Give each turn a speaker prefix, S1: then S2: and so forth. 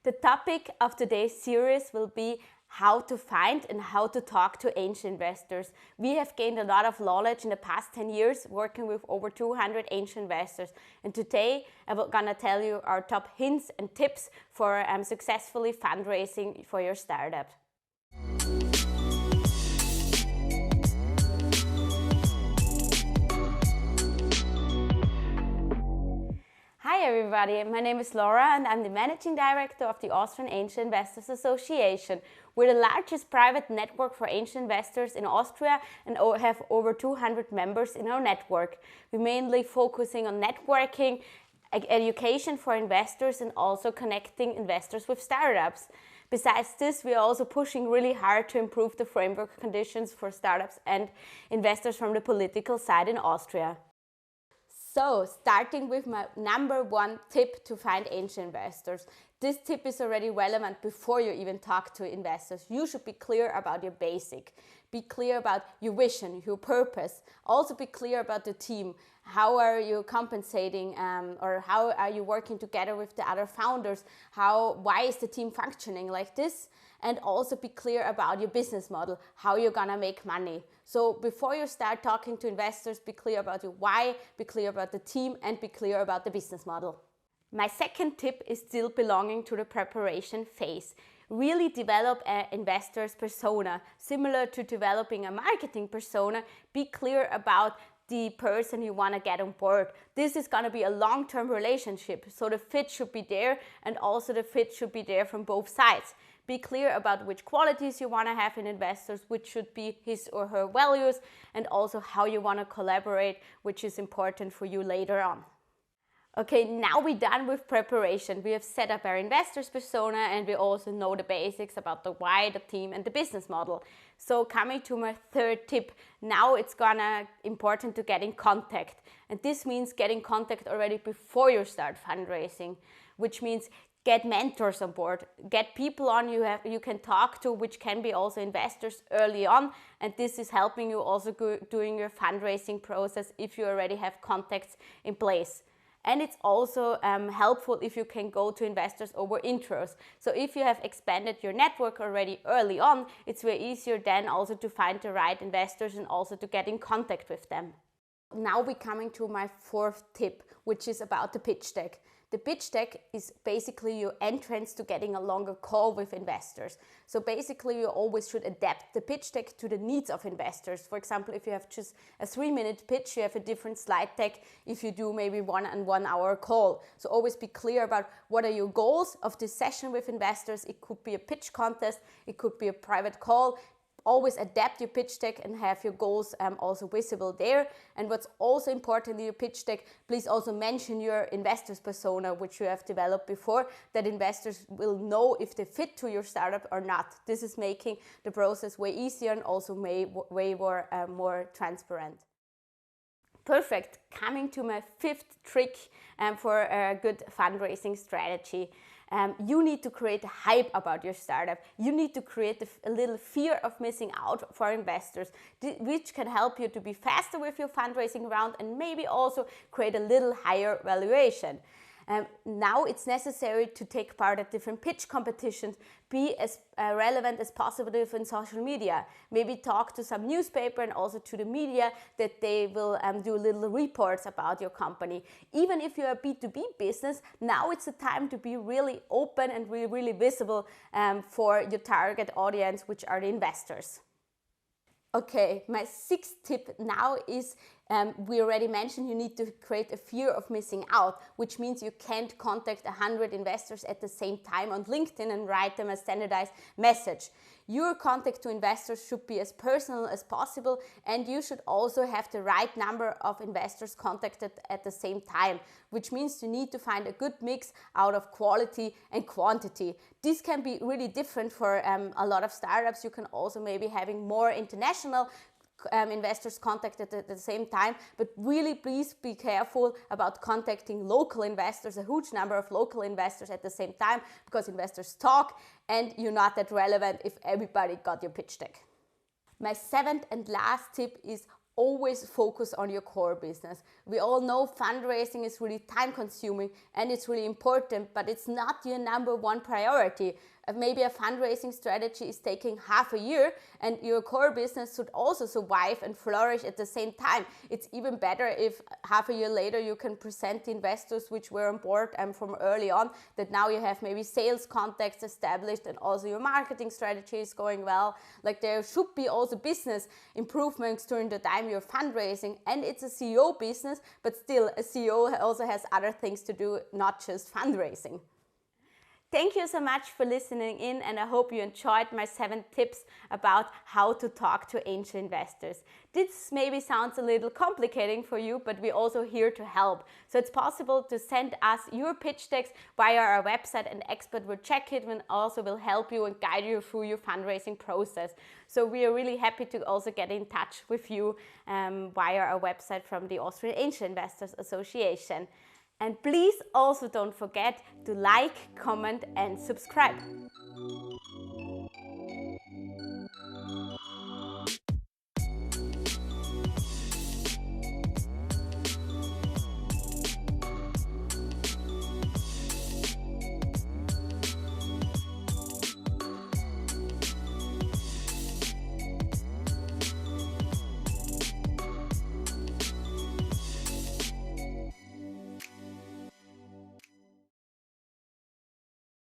S1: The topic of today's series will be how to find and how to talk to angel investors. We have gained a lot of knowledge in the past 10 years working with over 200 angel investors. And today I'm gonna tell you our top hints and tips for successfully fundraising for your startup. Hi everybody, my name is Laura and I'm the Managing Director of the Austrian Angel Investors Association. We're the largest private network for angel investors in Austria and have over 200 members in our network. We're mainly focusing on networking, education for investors and also connecting investors with startups. Besides this, we are also pushing really hard to improve the framework conditions for startups and investors from the political side in Austria. So, starting with my number one tip to find angel investors. This tip is already relevant before you even talk to investors. You should be clear about your basic. Be clear about your vision, your purpose. Also be clear about the team. How are you compensating or how are you working together with the other founders? Why is the team functioning like this? And also be clear about your business model, how you're gonna make money. So before you start talking to investors, be clear about your why, be clear about the team, and be clear about the business model. My second tip is still belonging to the preparation phase. Really develop an investor's persona. Similar to developing a marketing persona, be clear about the person you want to get on board. This is going to be a long-term relationship, so the fit should be there and also the fit should be there from both sides. Be clear about which qualities you want to have in investors, which should be his or her values, and also how you want to collaborate, which is important for you later on. Okay, now we're done with preparation. We have set up our investors persona and we also know the basics about the why, the team, and the business model. So coming to my third tip, now it's gonna important to get in contact. And this means get in contact already before you start fundraising, which means get mentors on board, get people on you can talk to, which can be also investors early on, and this is helping you also doing your fundraising process if you already have contacts in place. And it's also helpful if you can go to investors over intros. So if you have expanded your network already early on, it's way easier then also to find the right investors and also to get in contact with them. Now we're coming to my fourth tip, which is about the pitch deck. The pitch deck is basically your entrance to getting a longer call with investors. So basically you always should adapt the pitch deck to the needs of investors. For example, if you have just a 3-minute pitch, you have a different slide deck if you do maybe 1 hour call. So always be clear about what are your goals of this session with investors. It could be a pitch contest, it could be a private call. Always adapt your pitch deck and have your goals also visible there. And what's also important in your pitch deck, please also mention your investors persona, which you have developed before, that investors will know if they fit to your startup or not. This is making the process way easier and also way more transparent. Perfect. Coming to my fifth trick for a good fundraising strategy. You need to create a hype about your startup. You need to create a little fear of missing out for investors, which can help you to be faster with your fundraising round and maybe also create a little higher valuation. Now it's necessary to take part at different pitch competitions, be as relevant as possible in social media. Maybe talk to some newspaper and also to the media that they will do little reports about your company. Even if you're a B2B business, now it's the time to be really open and really visible for your target audience, which are the investors. Okay, my sixth tip now is, we already mentioned you need to create a fear of missing out, which means you can't contact 100 investors at the same time on LinkedIn and write them a standardized message. Your contact to investors should be as personal as possible, and you should also have the right number of investors contacted at the same time, which means you need to find a good mix out of quality and quantity. This can be really different for a lot of startups. You can also maybe having more international investors contacted at the same time, but really please be careful about contacting local investors, a huge number of local investors at the same time, because investors talk and you're not that relevant if everybody got your pitch deck. My seventh and last tip is always focus on your core business. We all know fundraising is really time consuming and it's really important, but it's not your number one priority. Maybe a fundraising strategy is taking half a year and your core business should also survive and flourish at the same time. It's even better if half a year later you can present the investors which were on board from early on, that now you have maybe sales contacts established and also your marketing strategy is going well. Like there should be also business improvements during the time you're fundraising, and it's a CEO business, but still a CEO also has other things to do, not just fundraising. Thank you so much for listening in, and I hope you enjoyed my 7 tips about how to talk to angel investors. This maybe sounds a little complicating for you, but we're also here to help. So it's possible to send us your pitch decks via our website, and the expert will check it and also will help you and guide you through your fundraising process. So we are really happy to also get in touch with you via our website from the Austrian Angel Investors Association. And please also don't forget to like, comment and subscribe.